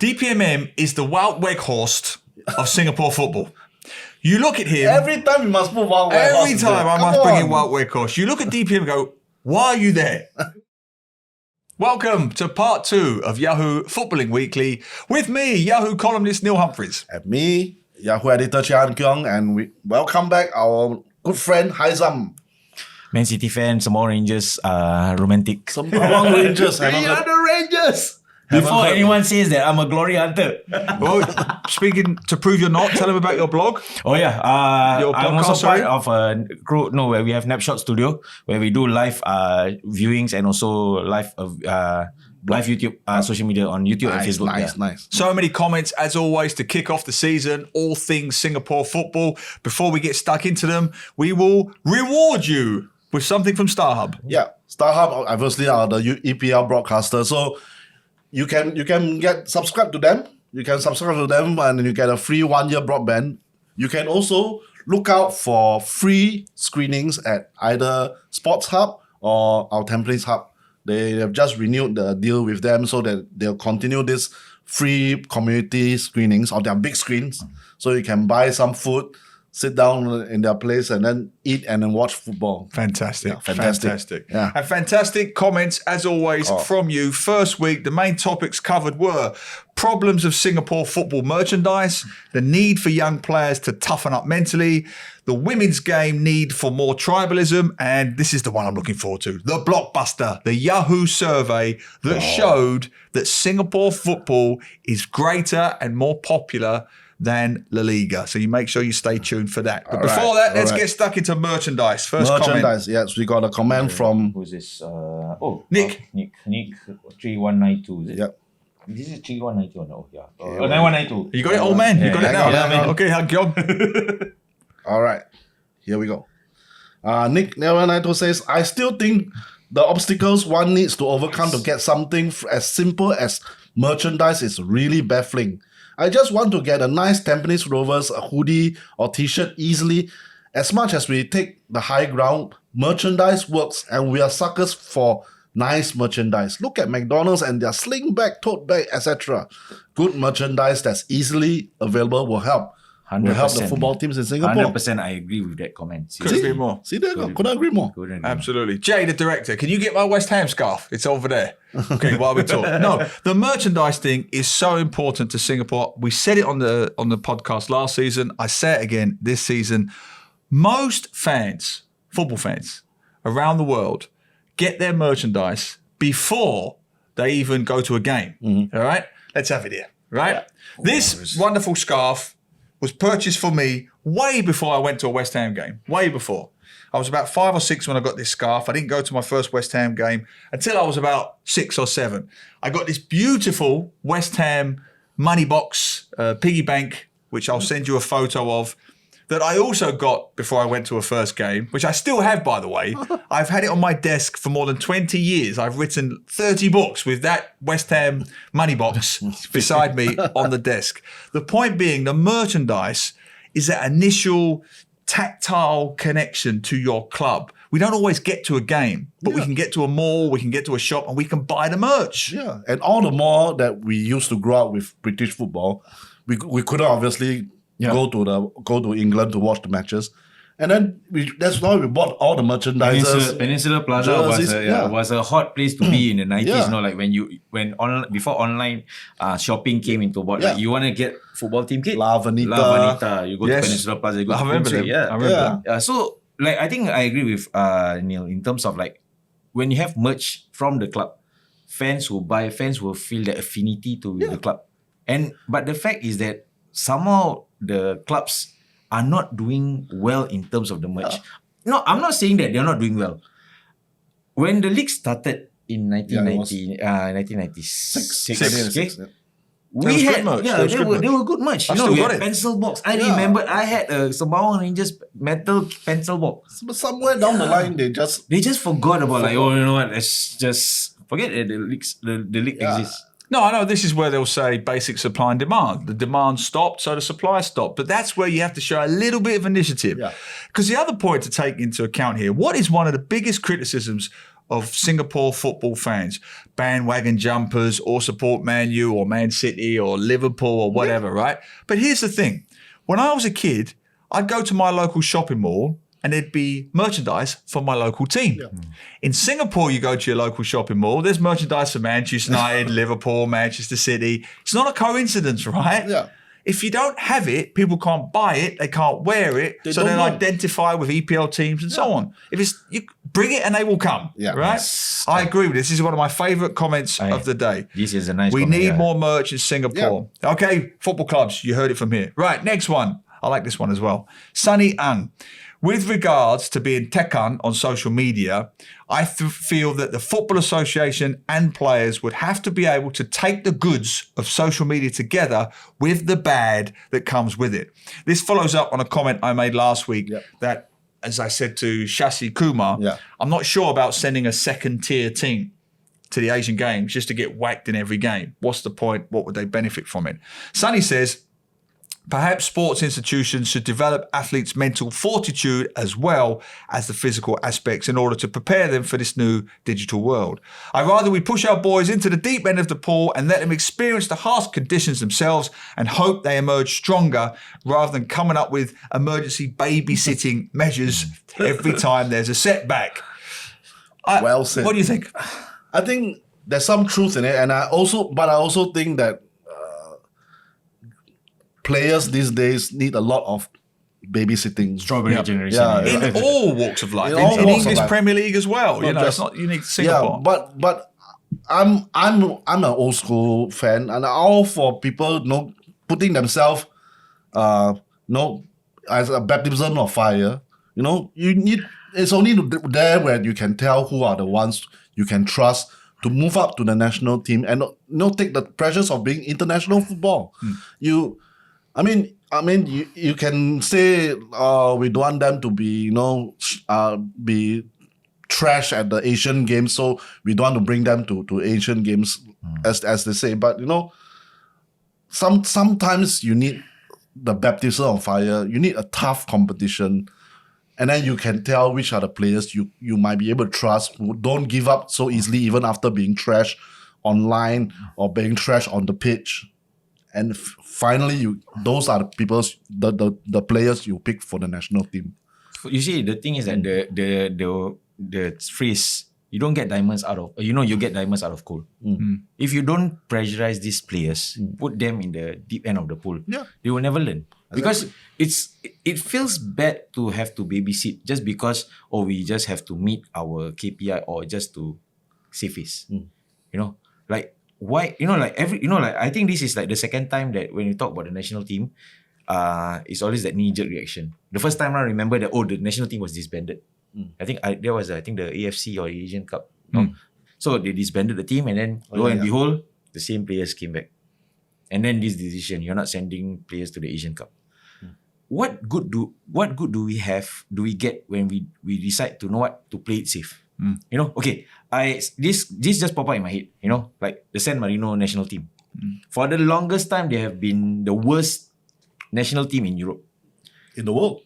DPMM is the Wout Weghorst of Singapore football. You look at him. Every time you must put Wout Weghorst. Every time I must bring in Wout Weghorst. You look at DPM and go, why are you there? Welcome to part 2 of Yahoo Footballing Weekly with me, Yahoo columnist Neil Humphreys. And me, Yahoo editor Chian Kyong, and we welcome back our good friend Haizam. Man City fan, Sembawang Rangers, romantic. Sembawang Rangers. We are the Rangers! Before anyone says that, I'm a glory hunter. Well, speaking to prove you're not, tell them about your blog. Oh yeah, Your I'm podcast, also part of a crew, where we have Napshot Studio, where we do live viewings and also live YouTube social media on YouTube and Facebook. Nice. So many comments, as always, to kick off the season, all things Singapore football. Before we get stuck into them, we will reward you with something from StarHub. Yeah, StarHub obviously are the EPL broadcaster, so you can get subscribe to them. You can subscribe to them and you get a free 1-year broadband. You can also look out for free screenings at either Sports Hub or our Templates Hub. They have just renewed the deal with them so that they'll continue this free community screenings on their big screens. So you can buy some food, sit down in their place and then eat and then watch football. Fantastic. Yeah, fantastic. Yeah. And fantastic comments, as always, from you. First week, the main topics covered were problems of Singapore football merchandise, the need for young players to toughen up mentally, the women's game need for more tribalism, and this is the one I'm looking forward to, the blockbuster, the Yahoo survey that showed that Singapore football is greater and more popular than La Liga. So you make sure you stay tuned for that. But before that, let's get stuck into merchandise. First merchandise, comment. yes. We got a comment from... Who's this? Nick. Nick 3192, is it? Yep. This is 3192 or no? Yeah. 9192. You got it, old man? You got it now? Yeah. Okay, Hang All right, here we go. Nick 9192 says, I still think the obstacles one needs to overcome to get something as simple as merchandise is really baffling. I just want to get a nice Tampines Rovers a hoodie or t-shirt easily. As much as we take the high ground, merchandise works and we are suckers for nice merchandise. Look at McDonald's and their sling bag, tote bag, etc. Good merchandise that's easily available will help. 100%. Will help the football teams in Singapore. 100% I agree with that comment. Couldn't agree more. See there, couldn't agree more. Absolutely. Jay, the director, can you get my West Ham scarf? It's over there. Okay, while we talk. No, the merchandise thing is so important to Singapore. We said it on the podcast last season. I say it again this season. Most fans, football fans around the world, get their merchandise before they even go to a game. All right? Let's have it here. Right? Yeah. This wonderful scarf was purchased for me way before I went to a West Ham game. Way before. I was about 5 or 6 when I got this scarf. I didn't go to my first West Ham game until I was about 6 or 7. I got this beautiful West Ham money box, piggy bank, which I'll send you a photo of, that I also got before I went to a first game, which I still have, by the way. I've had it on my desk for more than 20 years. I've written 30 books with that West Ham money box beside me on the desk. The point being, the merchandise is that initial tactile connection to your club. We don't always get to a game, but we can get to a mall, we can get to a shop, and we can buy the merch. Yeah, and all the more that we used to grow up with British football, we couldn't obviously go to England to watch the matches, and then that's why we bought all the merchandise. Peninsula Plaza was a hot place to be in the 90s. You know, like before online shopping came into board. Like you want to get football team kit, La Vanita. You go to Peninsula Plaza. You go to Queensway. I remember. So like I think I agree with Neil in terms of like when you have merch from the club, fans will feel that affinity to the club, but the fact is that somehow the clubs are not doing well in terms of the merch. No, I'm not saying that they're not doing well. When the league started in 1996, we had merch. Yeah, they were good merch. You know, we had pencil box. I remember I had a Sembawang Rangers metal pencil box. But somewhere down the line, they just forgot about like, oh, you know what? Let's just forget it. The league exists. No, I know this is where they'll say basic supply and demand. The demand stopped, so the supply stopped. But that's where you have to show a little bit of initiative. Because the other point to take into account here, what is one of the biggest criticisms of Singapore football fans, bandwagon jumpers, or support Man U or Man City or Liverpool or whatever, right? But here's the thing. When I was a kid, I'd go to my local shopping mall and there'd be merchandise for my local team. Yeah. In Singapore, you go to your local shopping mall, there's merchandise for Manchester United, Liverpool, Manchester City. It's not a coincidence, right? Yeah. If you don't have it, people can't buy it, they can't wear it, so they'll identify with EPL teams and so on. If it's you bring it and they will come, right? Yes. I agree with this. This is one of my favourite comments of the day. This is a nice We comment, need more merch in Singapore. Yeah. Okay, football clubs, you heard it from here. Right, next one. I like this one as well. Sunny Ang. With regards to being tekan on social media, I feel that the Football Association and players would have to be able to take the goods of social media together with the bad that comes with it. This follows up on a comment I made last week that, as I said to Shashi Kumar, I'm not sure about sending a second-tier team to the Asian Games just to get whacked in every game. What's the point? What would they benefit from it? Sunny says, perhaps sports institutions should develop athletes' mental fortitude as well as the physical aspects in order to prepare them for this new digital world. I'd rather we push our boys into the deep end of the pool and let them experience the harsh conditions themselves and hope they emerge stronger rather than coming up with emergency babysitting measures every time there's a setback. Well said. What do you think? I think there's some truth in it, and I also think that players these days need a lot of babysitting. Strawberry generation. In all walks of life. In English Premier League as well. It's not unique to Singapore. Yeah, but I'm an old school fan, and I'm all for people putting themselves as a baptism of fire. It's only there where you can tell who are the ones you can trust to move up to the national team and take the pressures of being international football. You can say we don't want them to be be trash at the Asian Games, so we don't want to bring them to Asian Games as they say. But sometimes you need the baptism of fire. You need a tough competition, and then you can tell which are the players you might be able to trust who don't give up so easily, even after being trashed online or being trashed on the pitch. And finally, those are the players you pick for the national team. You see, the thing is that the phrase, you don't get diamonds out of, you get diamonds out of coal. If you don't pressurize these players, put them in the deep end of the pool, they will never learn. Because it feels bad to have to babysit just because, we just have to meet our KPI or just to save face. Why, I think this is like the second time that when you talk about the national team, it's always that knee-jerk reaction. The first time I remember that, the national team was disbanded. I think there was the AFC or Asian Cup. So they disbanded the team, and then lo and behold, the same players came back. And then this decision, you're not sending players to the Asian Cup. What good do we get when we decide to to play it safe? This just pop up in my head, like the San Marino national team. For the longest time, they have been the worst national team in Europe. In the world.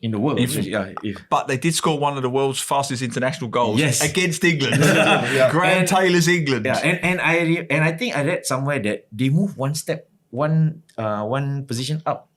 But they did score one of the world's fastest international goals against England. Graham Taylor's England. Yeah, and I think I read somewhere that they moved one position up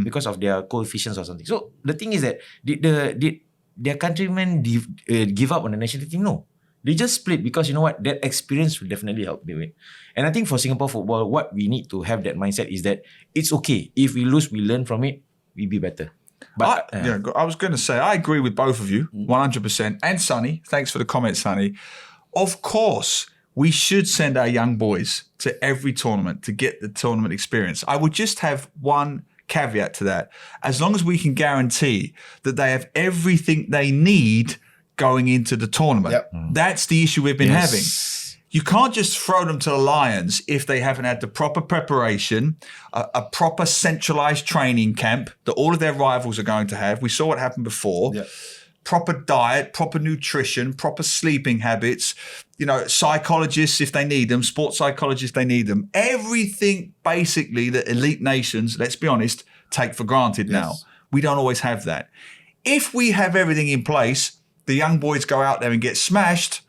because of their coefficients or something. So the thing is that did their countrymen give up on the national team? No. They just split because that experience will definitely help them. And I think for Singapore football, what we need to have that mindset is that it's okay. If we lose, we learn from it, we'll be better. But I was going to say, I agree with both of you, 100%. And Sonny, thanks for the comment, Sonny. Of course, we should send our young boys to every tournament to get the tournament experience. I would just have one caveat to that. As long as we can guarantee that they have everything they need going into the tournament. That's the issue we've been having. You can't just throw them to the Lions if they haven't had the proper preparation, a proper centralized training camp that all of their rivals are going to have. We saw what happened before. Proper diet, proper nutrition, proper sleeping habits, psychologists if they need them, sports psychologists if they need them. Everything basically that elite nations, let's be honest, take for granted now. We don't always have that. If we have everything in place, the young boys go out there and get smashed,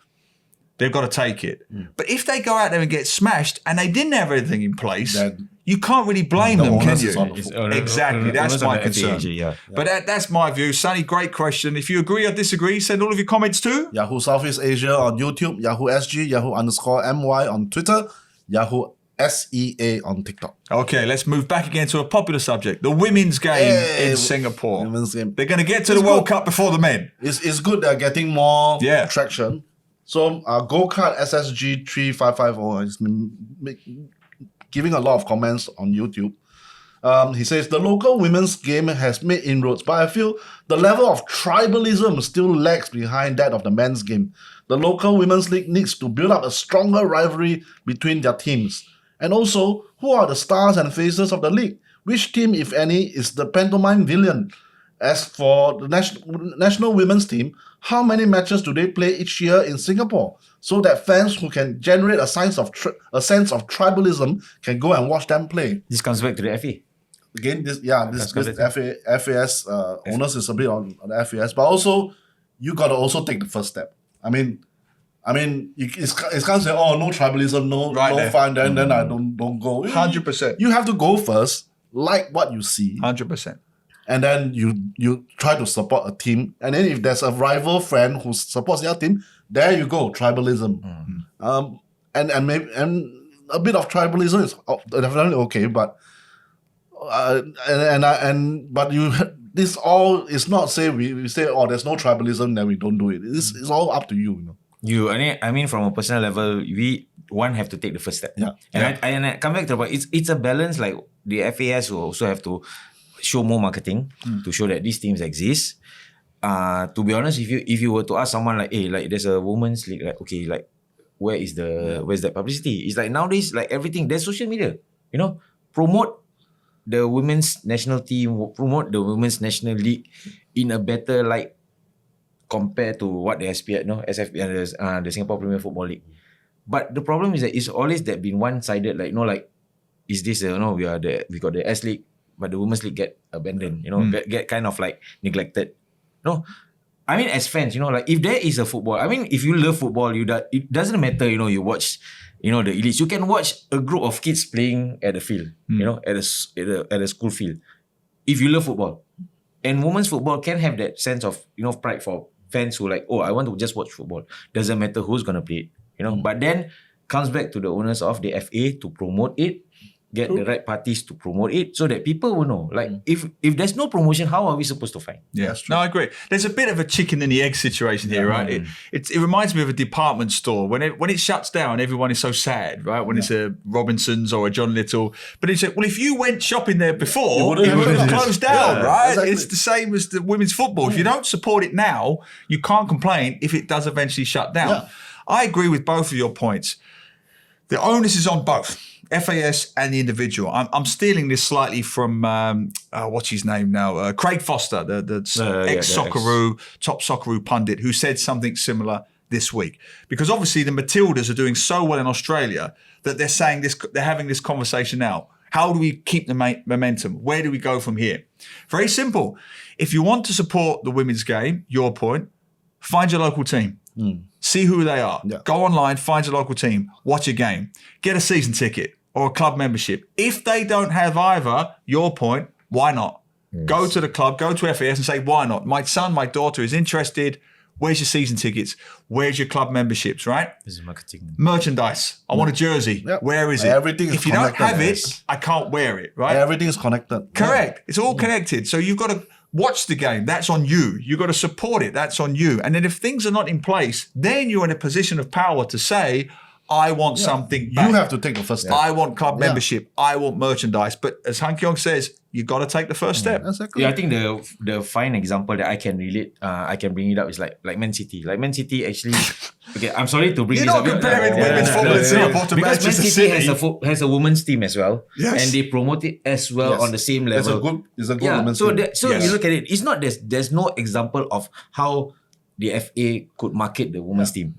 they've got to take it. But if they go out there and get smashed and they didn't have everything in place, Then you can't really blame them, can onus you? is on the Exactly, that's my concern. Yeah. But that's my view. Sonny, great question. If you agree or disagree, send all of your comments to Yahoo Southeast Asia on YouTube, Yahoo SG, Yahoo_MY on Twitter, Yahoo SEA on TikTok. Okay, let's move back again to a popular subject, the women's game in Singapore. Women's game. They're going to get to the World Cup before the men. It's good they're getting more Yeah. traction. So Go-Kart SSG3550 has been giving a lot of comments on YouTube. He says, the local women's game has made inroads, but I feel the level of tribalism still lags behind that of the men's game. The local women's league needs to build up a stronger rivalry between their teams. And also, who are the stars and faces of the league? Which team, if any, is the pantomime villain? As for the national women's team, how many matches do they play each year in Singapore? So that fans who can generate a sense of tribalism can go and watch them play. This comes back to the FA. Again, this FAS onus is a bit on the FAS, but also you got to also take the first step. I mean, it's can't say, oh, no tribalism, no fun, then I don't go. 100%. You have to go first, like what you see, 100%. and then you try to support a team. And then if there's a rival friend who supports your team, there you go, tribalism. And maybe a bit of tribalism is definitely okay, but this all is not say we say, oh, there's no tribalism, then we don't do it. It's all up to you, I mean, from a personal level, one have to take the first step. Yeah. And I come back to the point, it's a balance. Like the FAS will also have to show more marketing to show that these teams exist. To be honest, if you were to ask someone like, hey, like there's a women's league, like, okay, like where's that publicity? It's like nowadays, like everything, there's social media. Promote the women's national team, promote the women's national league in a better light compared to what the SFP, the Singapore Premier Football League. But the problem is that it's always that been one-sided. Like, is this we got the S League, but the women's league get abandoned. Get kind of like neglected. No, I mean as fans, like if there is a football, I mean if you love football, it doesn't matter. You watch, the elites. You can watch a group of kids playing at the field. At a school field. If you love football, and women's football can have that sense of pride for fans who like, oh, I want to just watch football. Doesn't matter who's gonna play it, But then comes back to the owners of the FA to promote it, get the right parties to promote it, so that people will know. Like if there's no promotion, how are we supposed to find? Yeah, no, I agree. There's a bit of a chicken and the egg situation here, right? It reminds me of a department store when it shuts down. Everyone is so sad, right? When it's a Robinsons or a John Little, but it's like, well, if you went shopping there before, it would have closed down, right? Exactly. It's the same as the women's football. If you don't support it now, you can't complain if it does eventually shut down. Yeah. I agree with both of your points. The onus is on both FAS and the individual. I'm stealing this slightly from what's his name now? Craig Foster, the ex-Socceroo, top Socceroo pundit, who said something similar this week. Because obviously the Matildas are doing so well in Australia that they're saying this. They're having this conversation now. How do we keep the momentum? Where do we go from here? Very simple. If you want to support the women's game, your point, find your local team. See who they are. Yeah. Go online, find your local team, watch a game, get a season ticket or a club membership. If they don't have either, your point, why not? Yes. Go to the club, go to FAS and say, why not? My son, my daughter is interested. Where's your season tickets? Where's your club memberships, right? This is marketing. Merchandise. I want a jersey. Yep. Where is it? Everything is if you don't have it, I can't wear it, right? Everything is connected. Correct. Yeah. It's all connected. So you've got to watch the game. That's on you. You've got to support it. That's on you. And then if things are not in place, then you're in a position of power to say, I want something back. You have to take the first step. I want club membership. I want merchandise. But as Han Keong says, you got to take the first step. Exactly. Yeah, I think the fine example that I can relate, I can bring it up is like Man City. Like Man City actually, okay, I'm sorry to bring this up. You're not comparing women's football in Singapore to because Manchester Man City City has a women's team as well. Yes. And they promote it as well on the same level. It's a good women's team. So you look at it, it's not there's no example of how the FA could market the women's team.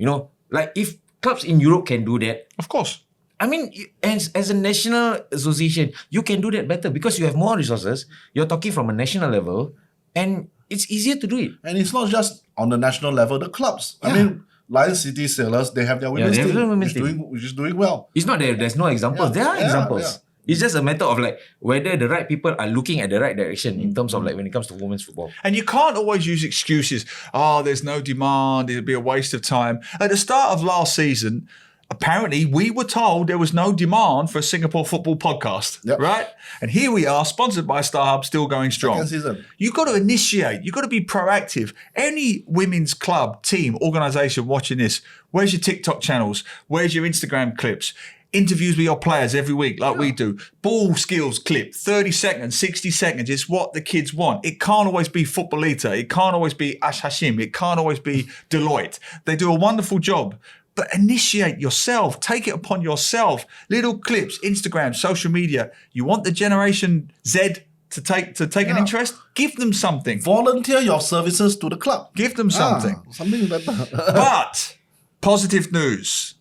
Like if clubs in Europe can do that. Of course. I mean, as a national association, you can do that better because you have more resources. You're talking from a national level and it's easier to do it. And it's not just on the national level, the clubs. I mean, Lion City Sailors, they have their women's they have team, their women's which is doing well. It's not that there's no examples. Yeah, There are yeah, examples. yeah. It's just a matter of like whether the right people are looking at the right direction in terms of like when it comes to women's football. And you can't always use excuses. Oh, there's no demand. It'd be a waste of time. At the start of last season, apparently we were told there was no demand for a Singapore football podcast, Yep. right? And here we are, sponsored by StarHub, still going strong. Second season. You've got to initiate. You've got to be proactive. Any women's club, team, organisation watching this, where's your TikTok channels? Where's your Instagram clips? Interviews with your players every week, like we do. Ball skills clip, 30 seconds, 60 seconds. It's what the kids want. It can't always be Footballita. It can't always be Ash Hashim. It can't always be Deloitte. They do a wonderful job. But initiate yourself. Take it upon yourself. Little clips, Instagram, social media. You want the Generation Z to take an interest? Give them something. Volunteer your services to the club. Give them something. Something better. But positive news.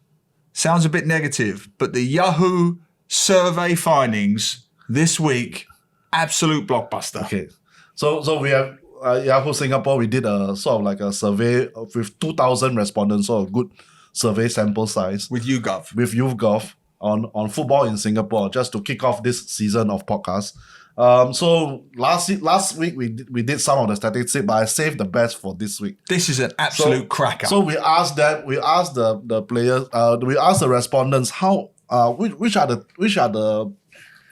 Sounds a bit negative, but the Yahoo survey findings this week, absolute blockbuster. Okay. So we have Yahoo Singapore, we did a sort of like a survey with 2,000 respondents, so a good survey sample size With YouGov. with YouGov on football in Singapore, just to kick off this season of podcasts. So last week we did some of the statistics, but I saved the best for this week. This is an absolute cracker. So we asked the players, we asked the respondents how which are the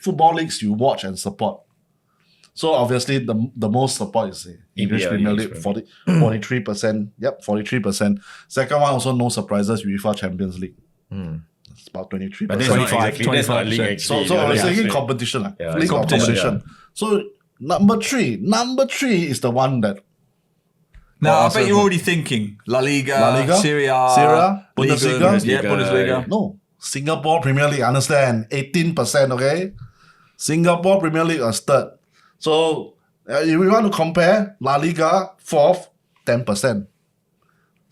football leagues you watch and support. So obviously the most support is the English Premier League, 43%. Yep, 43%. Second one also no surprises, UEFA Champions League. It's about 23%. But that's not 25, exactly, that's not league 25%. actually. So I was Yeah. thinking competition. Yeah, League competition, competition. So number three is the one that now, I also- bet you're already thinking La Liga, Serie A, Serie A, Liga, Bundesliga. yeah, Bundesliga. No, Singapore Premier League, understand, 18%, okay? Singapore Premier League is third. So if we want to compare, La Liga, fourth, 10%.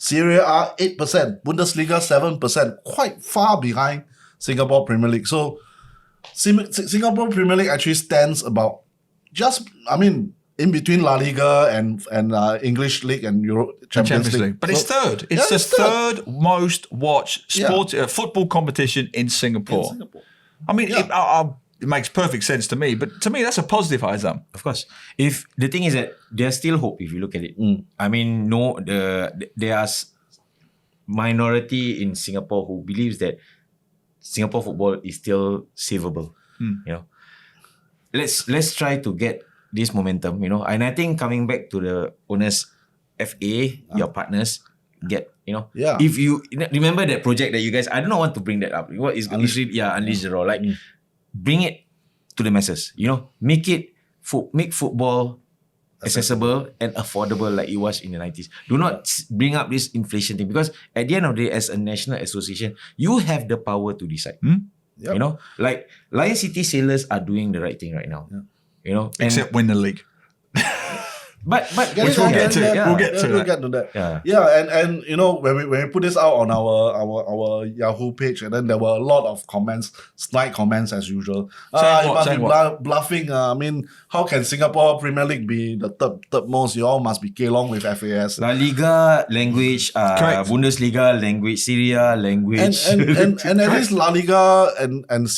Serie A, 8%. Bundesliga, 7%. Quite far behind Singapore Premier League. So Singapore Premier League actually stands about in between La Liga and English League and Euro Champions League. But it's third. It's the third most watched football competition in Singapore. I mean, it makes perfect sense to me. But to me, that's a positive, Aizam. Of course. If the thing is that there's still hope if you look at it. I mean, there are minority in Singapore who believes that Singapore football is still savable. You know, let's try to get this momentum. You know, and I think coming back to the owners, FA, your partners, if you remember that project that you guys, I don't want to bring that up. What is Unleash the Raw. Like, bring it to the masses. You know, make football accessible and affordable like it was in the 90s. Do not bring up this inflation thing, because at the end of the day, as a national association, you have the power to decide. Yep. You know, like Lion City Sailors are doing the right thing right now. You know, Except win the league. but Which we'll get to. We'll get to that. And you know, when we put this out on our Yahoo page, and then there were a lot of comments, snide comments as usual. You must be bluffing. I mean, how can Singapore Premier League be the third most? You all must be Kelong with FAS. La Liga language, Bundesliga language, Serie A language, and at least La Liga and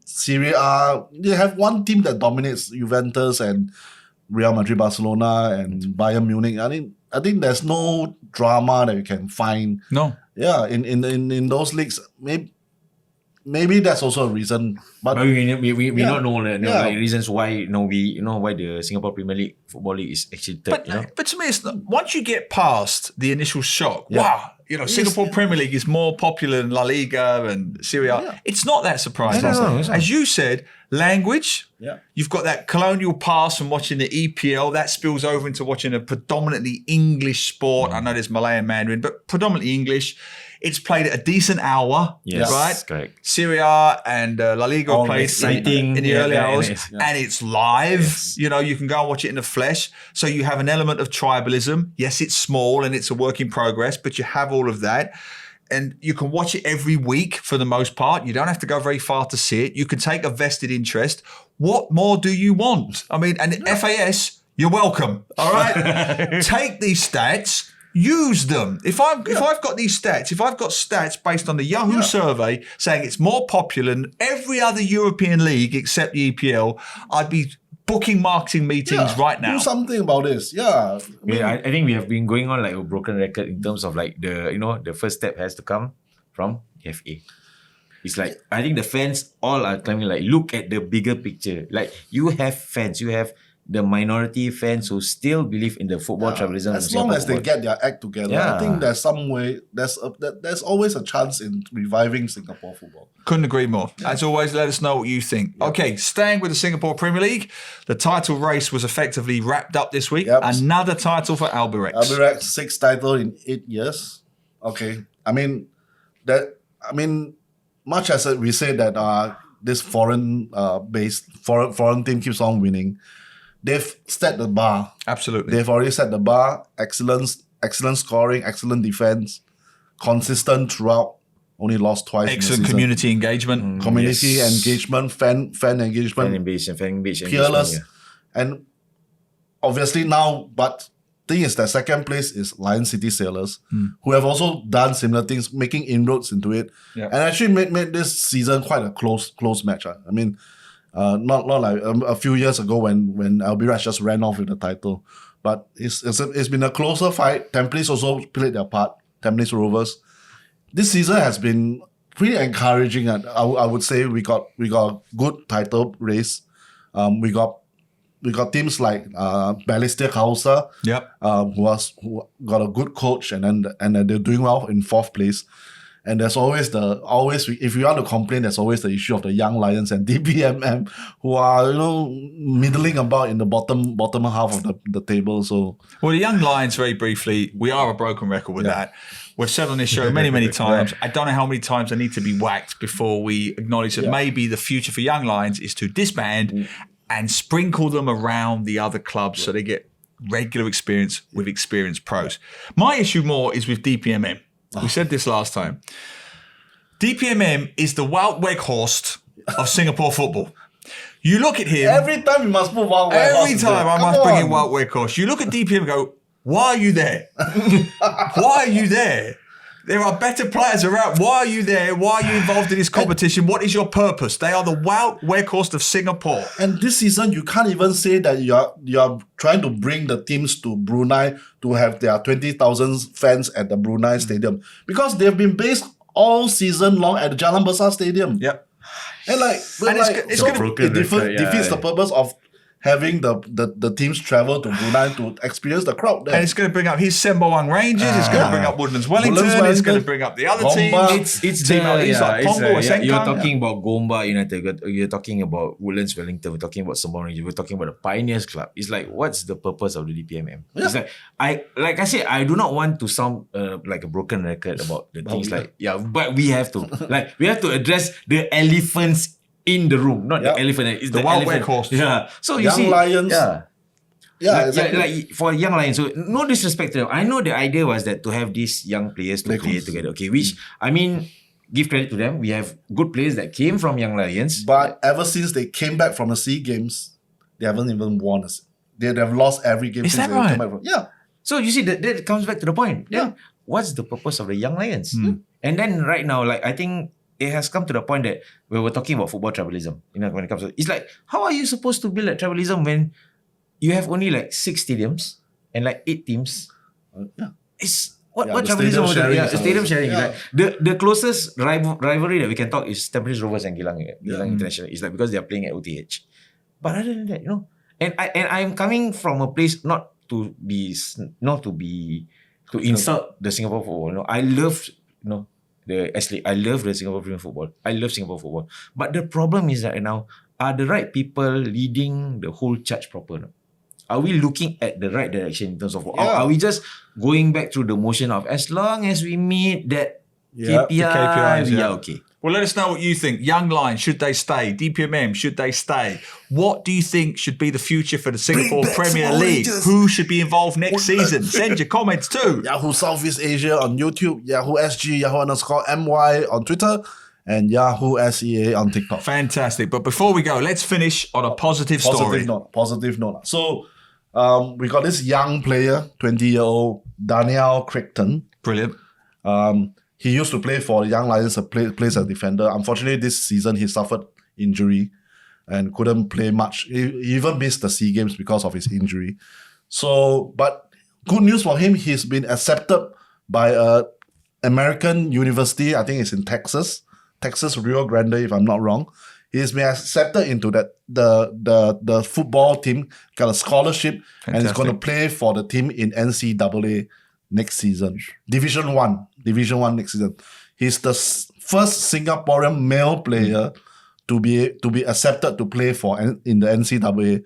Serie A, they have one team that dominates, Juventus and Real Madrid, Barcelona, and Bayern Munich. I think there's no drama that you can find. No. Yeah, in those leagues, maybe that's also a reason. But we don't know the reasons why why the Singapore Premier League Football League is actually third. But to me, it's not, once you get past the initial shock, wow, Singapore Premier League is more popular than La Liga and Serie A. It's not that surprising. No. As you said, language. Yeah. You've got that colonial past from watching the EPL that spills over into watching a predominantly English sport. I know there's Malay and Mandarin, but predominantly English. It's played at a decent hour, right? Correct. Serie A and La Liga are played in the early hours, and it's live. Yes. You can go and watch it in the flesh. So you have an element of tribalism. Yes, it's small and it's a work in progress, but you have all of that. And you can watch it every week for the most part. You don't have to go very far to see it. You can take a vested interest. What more do you want? I mean, and FAS, you're welcome. All right? Take these stats, use them. If I've got these stats, if I've got stats based on the Yahoo survey saying it's more popular than every other European league except the EPL, I'd be booking marketing meetings right now. Do something about this. Yeah. I think we have been going on like a broken record in terms of like the first step has to come from FA. It's like, I think the fans all are claiming like, look at the bigger picture. Like, you have fans, you have the minority fans who still believe in the football tribalism. As long as they get their act together, I think there's some way, there's always a chance in reviving Singapore football. Couldn't agree more. As always, let us know what you think. Okay, staying with the Singapore Premier League, the title race was effectively wrapped up this week. Another title for Albirex. Albirex, 6th title in 8 years. Okay, much as we say that this foreign team keeps on winning, they've set the bar. Absolutely. They've already set the bar. Excellent scoring, excellent defense, consistent throughout. Only lost twice. Excellent community engagement. Community engagement, fan engagement. Fan engagement. Peerless. And obviously now, but thing is that second place is Lion City Sailors, who have also done similar things, making inroads into it, and actually made this season quite a close match. I mean, not like a few years ago when Albirex just ran off with the title, but it's been a closer fight. Templice also played their part. Templice Rovers. This season has been pretty encouraging. I would say we got a good title race. We got teams like Balestier Hausa, who got a good coach, and they're doing well in 4th place. And there's always if you want to complain, there's always the issue of the Young Lions and DPMM, who are middling about in the bottom half of the table. So the Young Lions, very briefly, we are a broken record with that. We've said on this show many times. I don't know how many times I need to be whacked before we acknowledge that maybe the future for Young Lions is to disband and sprinkle them around the other clubs so they get regular experience with experienced pros. My issue more is with DPMM. We said this last time. DPMM is the Wout Weghorst of Singapore football. You look at him. Every time you must put Wout Weghorst. Every time I must bring in Wout Weghorst. You look at DPM and go, why are you there? Why are you there? There are better players around. Why are you there? Why are you involved in this competition? What is your purpose? They are the Wout Weghorst of Singapore. And this season, you can't even say that you're trying to bring the teams to Brunei to have their 20,000 fans at the Brunei stadium, because they've been based all season long at the Jalan Besar Stadium. Yep. And it defeats the purpose of having the teams travel to Brunei to experience the crowd there. And it's going to bring up his Sembawang Rangers, it's going to bring up Woodlands Wellington, it's going to bring up the other teams. You're talking about Gombak United, you're talking about Woodlands Wellington, we're talking about Sembawang Rangers, we're talking about the Pioneers Club. It's like, what's the purpose of the DPMM? It's like, I said, I do not want to sound like a broken record about the things but we have to. We have to address the elephants in the room, not the elephant. It's the Wout elephant. Weghorst. Yeah. So you Young see, Lions. Exactly. Like for Young Lions. So no disrespect to them. I know the idea was that to have these young players to play together. Okay, which I mean, give credit to them. We have good players that came from Young Lions. But ever since they came back from the SEA Games, they haven't even won. They have lost every game. Is since that they right? came back from. Yeah. So you see that comes back to the point. Then what's the purpose of the Young Lions? And then right now, I think it has come to the point that we were talking about football tribalism. When it comes to it's like, how are you supposed to build like tribalism when you have only 6 stadiums and 8 teams? It's what tribalism? Stadium sharing. Yeah. The closest rivalry that we can talk is Templice Rovers and Geylang International. It's because they are playing at OTH. But other than that, and I'm coming from a place not to insult the Singapore football. I love I love the Singapore Premier Football. I love Singapore football. But the problem is that right now, are the right people leading the whole charge proper? No? Are we looking at the right direction in terms of are we just going back through the motion of as long as we meet that KPI, we are okay? Well, let us know what you think. Young Lions, should they stay? DPMM, should they stay? What do you think should be the future for the Singapore Premier League? Who should be involved next season? Send your comments too. Yahoo Southeast Asia on YouTube, Yahoo SG, Yahoo_MY on Twitter, and Yahoo SEA on TikTok. Fantastic. But before we go, let's finish on a positive story. Positive note. So, we got this young player, 20-year-old Danial Crichton. Brilliant. He used to play for the Young Lions, plays as a defender. Unfortunately, this season he suffered injury and couldn't play much. He even missed the SEA Games because of his injury. So, but good news for him, he's been accepted by a American university. I think it's in Texas Rio Grande, if I'm not wrong. He's been accepted into the football team, got a scholarship, Fantastic. and he's going to play for the team in NCAA next season. Division 1 next season. He's the first Singaporean male player to be accepted to play in the NCAA,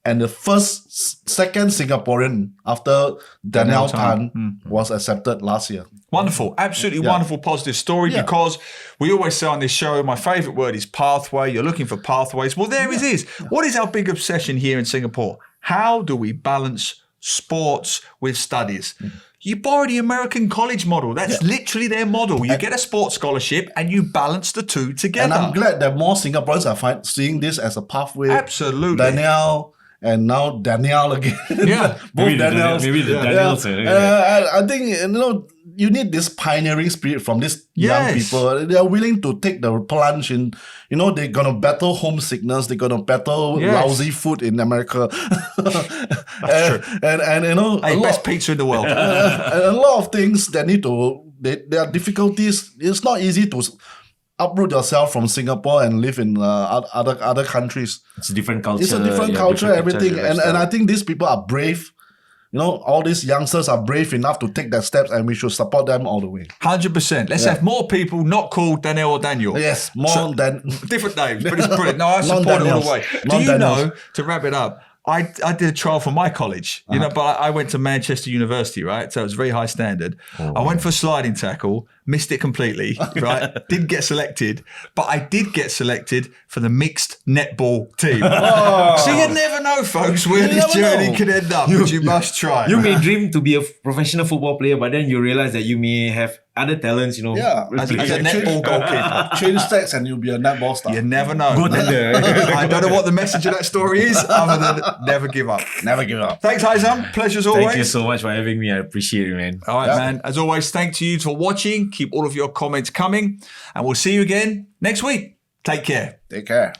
and the second Singaporean after Danial Tan was accepted last year. Wonderful, absolutely wonderful, positive story, because we always say on this show, my favourite word is pathway. You're looking for pathways. Well, there it is. What is our big obsession here in Singapore? How do we balance sports with studies? You borrow the American college model. That's literally their model. You get a sports scholarship and you balance the two together. And I'm glad that more Singaporeans are seeing this as a pathway. Absolutely. Danial and now Danial again. Yeah. Both Daniels. Maybe the Daniels. I think, you need this pioneering spirit from these young people. They are willing to take the plunge in, they're going to battle homesickness. They're going to battle lousy food in America. That's true. And best pizza in the world. and a lot of things that there are difficulties. It's not easy to uproot yourself from Singapore and live in other countries. It's a different culture. It's a different culture, everything. And I think these people are brave. All these youngsters are brave enough to take that steps, and we should support them all the way. 100%. Let's have more people not called Daniel or Daniel. Yes, more than different names, but it's brilliant. No, I support it all the way. Do you know, to wrap it up, I did a trial for my college, but I went to Manchester University, right? So it was very high standard. I went for a sliding tackle, missed it completely, right? Didn't get selected, but I did get selected for the mixed netball team. So you never know, folks, where this journey could end up, but you must try. You may dream to be a professional football player, but then you realize that you may have other talents, As a netball goalkeeper. Change sex and you'll be a netball star. You never know. Go tender. I don't know what the message of that story is, other than never give up. Never give up. Thanks, Haizam. Pleasure as always. Thank you so much for having me. I appreciate it, man. All right, man. As always, thanks to you for watching. Keep all of your comments coming, and we'll see you again next week. Take care. Take care.